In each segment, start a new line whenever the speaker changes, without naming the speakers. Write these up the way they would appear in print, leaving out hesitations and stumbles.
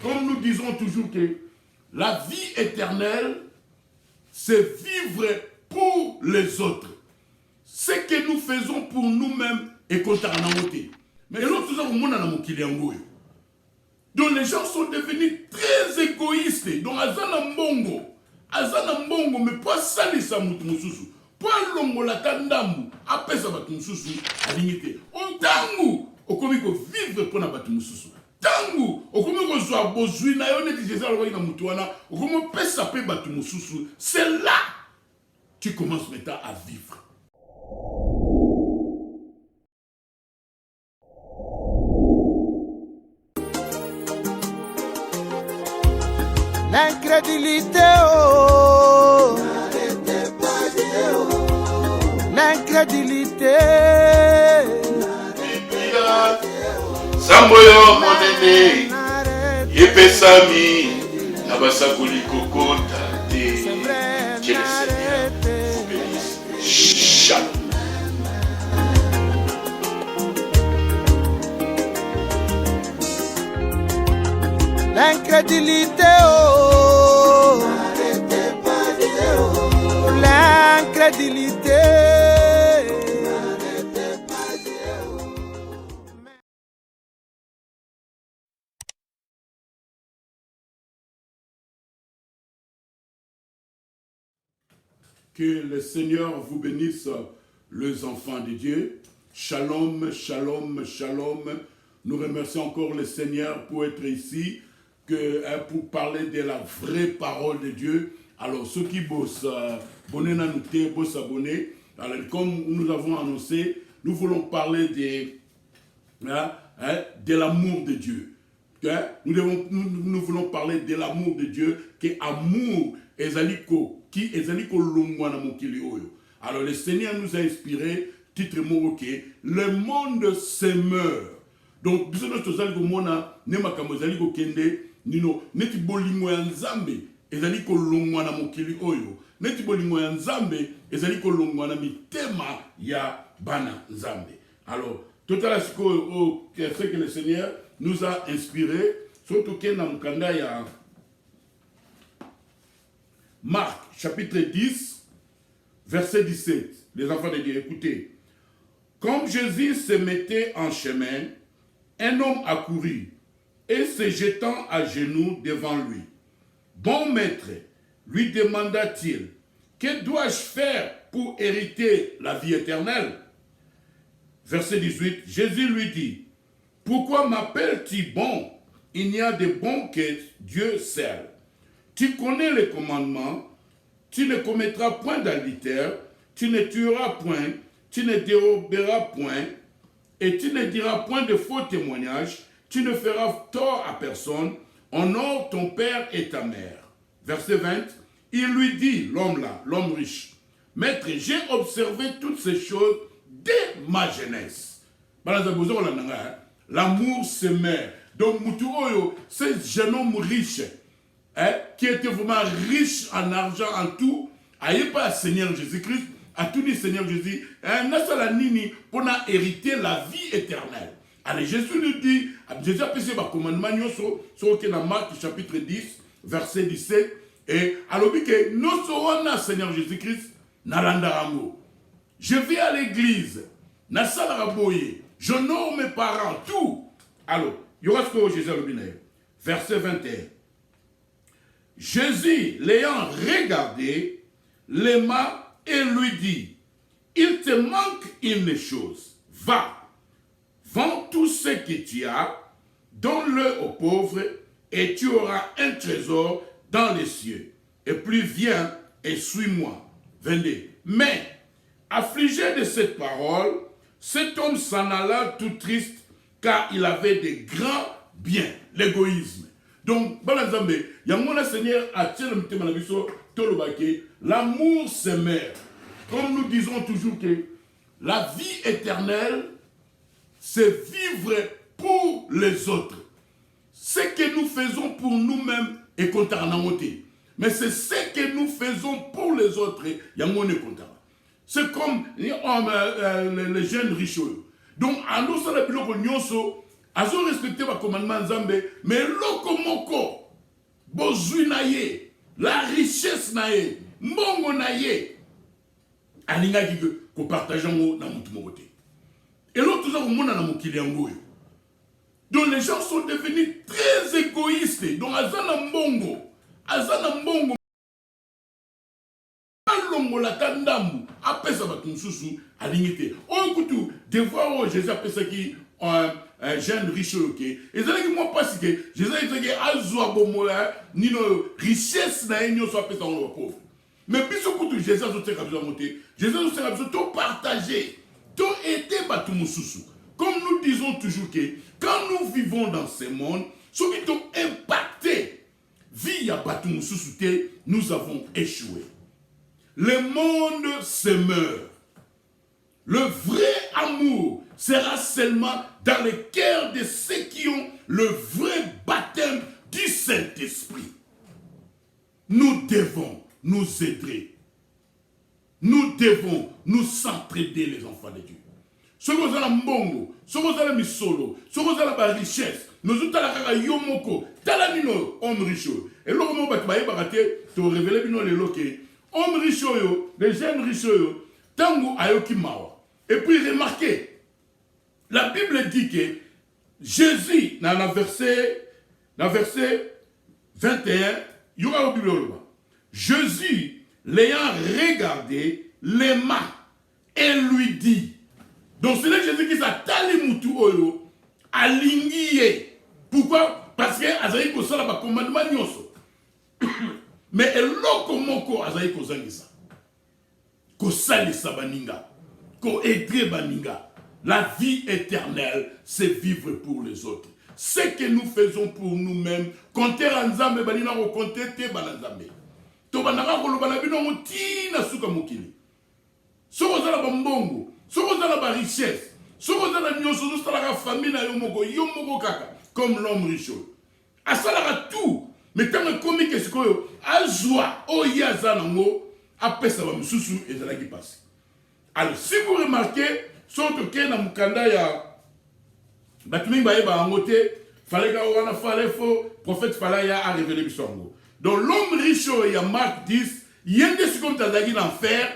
comme nous disons toujours que la vie éternelle, c'est vivre pour les autres. Ce que nous faisons pour nous-mêmes est contre la montée. Mais l'autre chose, donc les gens sont devenus très égoïstes. Donc Azana Mbongo, mais pas salisa mutususu. Pas longola tandambu, apesa batumususu à limiter. On tangu, au komiko vivre pour na batumususu. Tangu, au komiko soit bozui na yone di Jésus alwa ina mutuana, au komiko pesa pe batumususu. C'est là tu commences maintenant à vivre.
L'incrédulité, oh, n'arrêtez pas Dieu, oh, l'incrédulité.
Samboyo monene, yepesami, nabasakoli kokota te. Que le Seigneur vous bénisse. Shalom.
L'incrédulité, oh, n'arrêtez pas Dieu, oh, l'incrédulité. N'arrêtez pas Dieu, oh.
Que le Seigneur vous bénisse, les enfants de Dieu. Shalom, shalom, shalom. Nous remercions encore le Seigneur pour être ici, pour parler de la vraie parole de Dieu. Alors, ceux qui bossent, abonnez nous bossent abonnés. Alors, comme nous avons annoncé, nous voulons parler de l'amour de Dieu. Nous voulons parler de l'amour de Dieu, qui est amour ezaliko, qui ezaliko longwa na mokili oyo. Alors, le Seigneur nous a inspiré, titre moroké, le monde se meurt. Donc, biso no tozali komona ne makambo ezali kokende nino neti bolingo ya Nzambe ezali kolongwa na mokili oyo, neti bolingo ya Nzambe ezali kolongwa na mitema ya bana Nzambe. Alors, totala siko ce que le Seigneur nous a inspiré, surtout que na mukanda ya Marc chapitre 10 verset 17. Les enfants de Dieu, écoutez. Comme Jésus se mettait en chemin, un homme accourut et se jetant à genoux devant lui. Bon maître, lui demanda-t-il, que dois-je faire pour hériter la vie éternelle? Verset 18, Jésus lui dit, pourquoi m'appelles-tu bon? Il n'y a de bon que Dieu seul. Tu connais les commandements, tu ne commettras point d'adultère, tu ne tueras point, tu ne déroberas point, et tu ne diras point de faux témoignages, tu ne feras tort à personne, honore ton père et ta mère. Verset 20, il lui dit, l'homme là, l'homme riche, maître, j'ai observé toutes ces choses dès ma jeunesse. L'amour se meurt. Donc, Moutuoyo, ce jeune homme riche, qui était vraiment riche en argent, en tout, n'ayez pas Seigneur Jésus-Christ, à tout dit Seigneur Jésus, pour hériter la vie éternelle. Alors Jésus nous dit, Jésus a passé par commandement sur Marc chapitre 10, verset 17, et alors que nous serons Seigneur Jésus-Christ, je vais à l'église, je nomme mes parents, tout. Alors, il y aura ce que Jésus a dit, verset 21. Jésus, l'ayant regardé, l'aima et lui dit, il te manque une chose, va, vends tout ce que tu as, donne-le aux pauvres, et tu auras un trésor dans les cieux. Et puis viens et suis-moi. 22. Mais, affligé de cette parole, cet homme s'en alla tout triste, car il avait de grands biens, l'égoïsme. Donc, le Seigneur a l'amour se meurt. Comme nous disons toujours que la vie éternelle, c'est vivre pour les autres. Ce que nous faisons pour nous-mêmes est contre la montée. Mais c'est ce que nous faisons pour les autres, c'est comme les jeunes riches. Donc, à nous, ça n'a plus de à respecter le commandement Nzambe, mais lokomoko na ye, mbongo na ye, alingaki ko partager ngo na mutu moko te. Et l'autre tout ça au monde na mokili yango. Donc les gens sont devenus très égoïstes. Donc azana mbongo la tandambu apesa batu mususu alingite. O kutu devoir Jésus apesa ki un jeune riche ok. Et ça qui moi parce que Jésus était azwa bomola nino richesse na enyo so apesa on pauvre. Mais biso kutu Jésus a soté kabisa monter. Jésus a soté tout partager, tout aider batu mususu. Comme nous disons toujours que quand nous vivons dans ce monde, ceux qui ont impacté via batu mususu te, nous avons échoué. Le monde se meurt. Le vrai amour sera seulement dans le cœur de ceux qui ont le vrai baptême du Saint-Esprit. Nous devons nous aider. Nous devons nous s'entraider, les enfants de Dieu. Ce que vous avez mbongo, ce que vous avez misolo, ce que vous avez la richesse, nous avons la yomoko, talamino, homme riche. Et l'homme riche, tu as révélé le loquet. Homme riche, les jeunes riches, tango ayoki mawa. Et puis remarquez, la Bible dit que Jésus, dans le verset 21, il y aura au Bible, Jésus, l'ayant regardé, l'aima et lui dit. Donc c'est là Jésus qui s'attale mutu oyo alingiye. Pourquoi? Parce que azayi ko sala ba commandement nyoso. Mais eloko moko azayi ko zangisa. Ko salisa baninga, ko aider baninga. La vie éternelle, c'est vivre pour les autres. Ce que nous faisons pour nous-mêmes, compter ensemble banina ko compter te bananzambe. To banaka ko lobana bino mutina suka mukili. Soko zala bambongo, soko zala ba richesse, soko zala nyoso zo sala famille na yo moko kaka comme l'homme riche. Asala tout, mais tant que comme que sikoyo azwa oyaza nango apesa ba mususu ezala ki passe. Alors si vous remarquez, surtout que na mukanda ya batumi ba yeba ngote, fallait ka wana fallait faux prophète fallait ya a révéler bisongo. Donc l'homme riche il y a Marc 10, yende sikom tazaki l'enfer.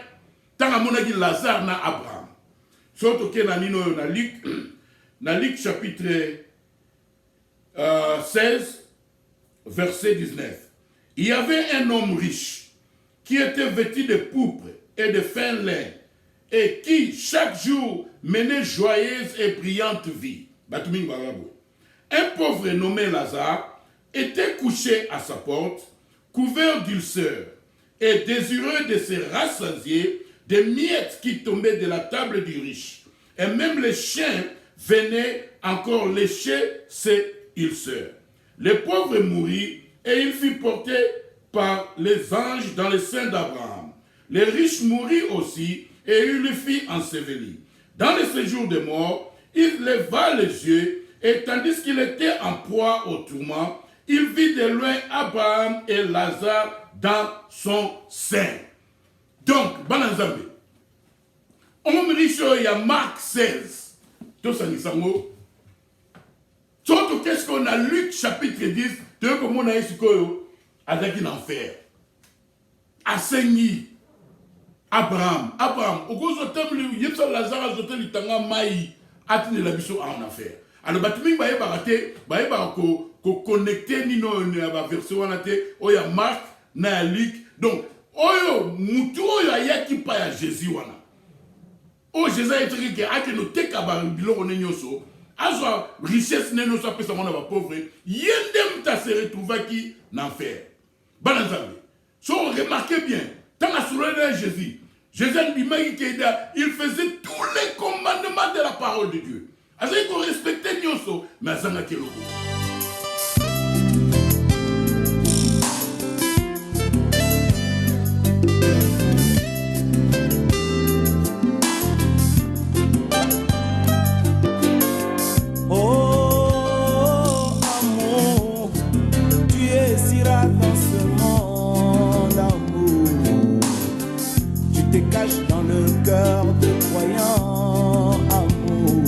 Tant à mon avis Lazare na Abraham. Surtout que na Luc chapitre 16 verset 19. Il y avait un homme riche qui était vêtu de pourpre et de fin lin et qui chaque jour menait joyeuse et brillante vie. Un pauvre nommé Lazare était couché à sa porte, couvert d'ulcères et désireux de se rassasier des miettes qui tombaient de la table du riche. Et même les chiens venaient encore lécher ses ulcères. Le pauvre mourut et il fut porté par les anges dans le sein d'Abraham. Le riche mourut aussi et il le fit ensevelir. Dans le séjour des morts, il leva les yeux et tandis qu'il était en proie au tourment, il vit de loin Abraham et Lazare dans son sein. Donc, Banazambe, homme riche, il y a Marc 16. Tout ça, Nisango. Surtout, qu'est-ce qu'on a Luc chapitre 10, de comment on a ici, avec l'enfer. Assigné Abraham, au gros hôtel, il y a Lazare, il y a Maï, atteint la mission en affaire. Alors, Batumi, il y a connecté, Nino, la version, il y a Marc, na Luc. Donc, oyo mutu oyo ayaki pa ya Jésus wana. O Jésus ayetaki ke ake no teka ba biloko ne nyoso, azwa richesse ne no so pesa mona ba pauvre, yende mta se retrouvaki na enfer. Banazambe. So remarquez bien, tant à soulever Jésus, Jésus il faisait tous les commandements de la parole de Dieu. Azay ko respecter nyoso, mais azanga ke loko.
Dans le cœur de croyants, amour.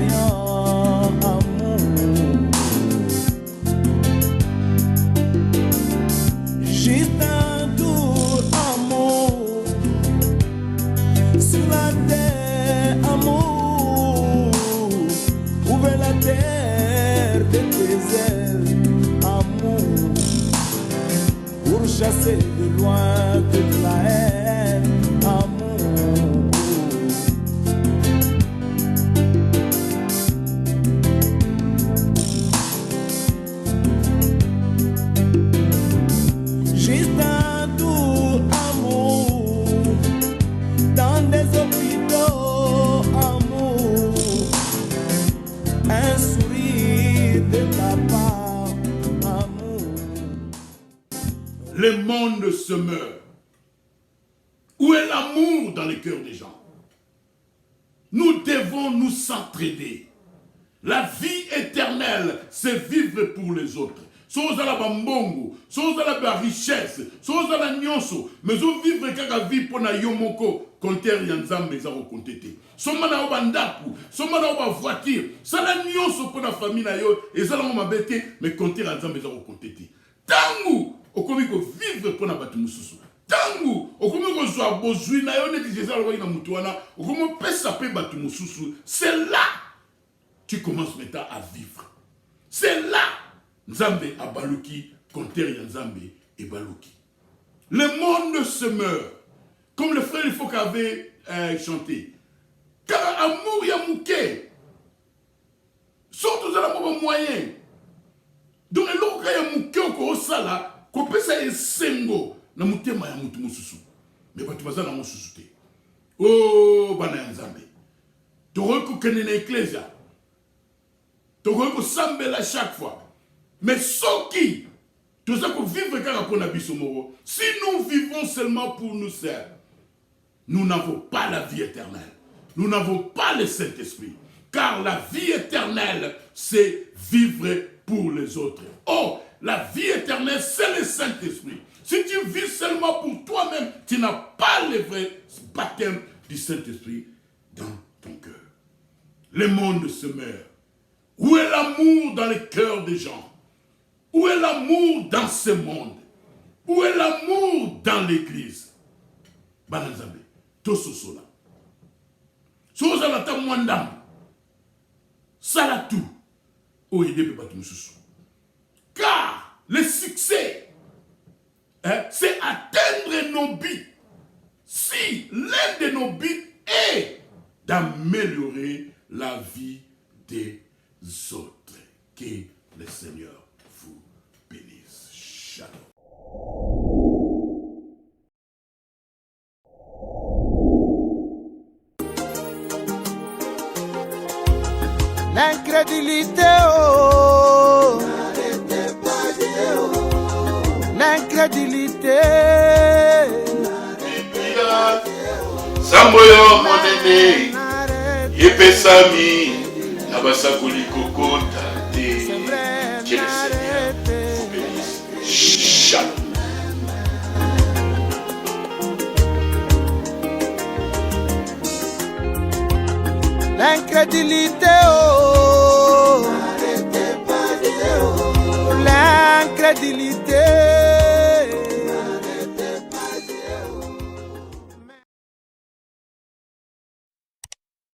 défaillant amour. Juste un doux amour sur la terre, amour. Ouvre la terre de tes ailes, amour, pour chasser de loin toute la haine, amour. Juste un doux amour dans des hôpitaux, amour. Un sourire de ta part, amour.
Le monde se meurt. Où est l'amour dans les cœurs des gens? Nous devons nous entraider. La vie éternelle, c'est vivre pour les autres. Soz la bambongo, soz la richesse, soz la nyonso, mais on vivre kaka vie pour na yomoko, compter yanzambe za kontete. Soma na obandaku, soma na oba voiture, ça la nyonso pour la famille na yo, et ça la mabete, mais compter yanzambe za kontete. Tangu, okomi ko vivre pour na batu mususu. Tangu, okomi ko zwa bozui na yo neti jeza lo na mutuana, okomi pesa pe batu mususu. C'est là tu commences maintenant à vivre. C'est là Nzambe abaluki, compter Nzambe et baluki. Le monde se meurt. Comme le frère Ifok avait chanté. Car amour ya mouké. Surtout dans la moyen. Donc le loka ya mouké au sala, ko pesa esengo na mutema ya mutu mususu. Mais batu baza na mususu te. Oh bana Nzambe. Toroko kene na ecclesia. Toroko sambela chaque fois. Mais ce qui, tout ça pour vivre pour si nous vivons seulement pour nous seuls, nous n'avons pas la vie éternelle. Nous n'avons pas le Saint-Esprit. Car la vie éternelle, c'est vivre pour les autres. Oh, la vie éternelle, c'est le Saint-Esprit. Si tu vis seulement pour toi-même, tu n'as pas le vrai baptême du Saint-Esprit dans ton cœur. Le monde se meurt. Où est l'amour dans le cœur des gens? Où est l'amour dans ce monde? Où est l'amour dans l'église? Bananzambe, tososola. Sozala ta mwandam. Salatu. Oede pe batu mususu. Car le succès, c'est atteindre nos buts. Si l'un de nos buts est d'améliorer la vie des autres. Que le Seigneur vous bénisse. Shalom.
L'incrédulité, oh, l'incrédulité.
Samboyo monene, yepesami, nabasakuli kokota te. Que le Seigneur vous bénisse. Shalom.
L'incrédulité, oh, l'incrédulité.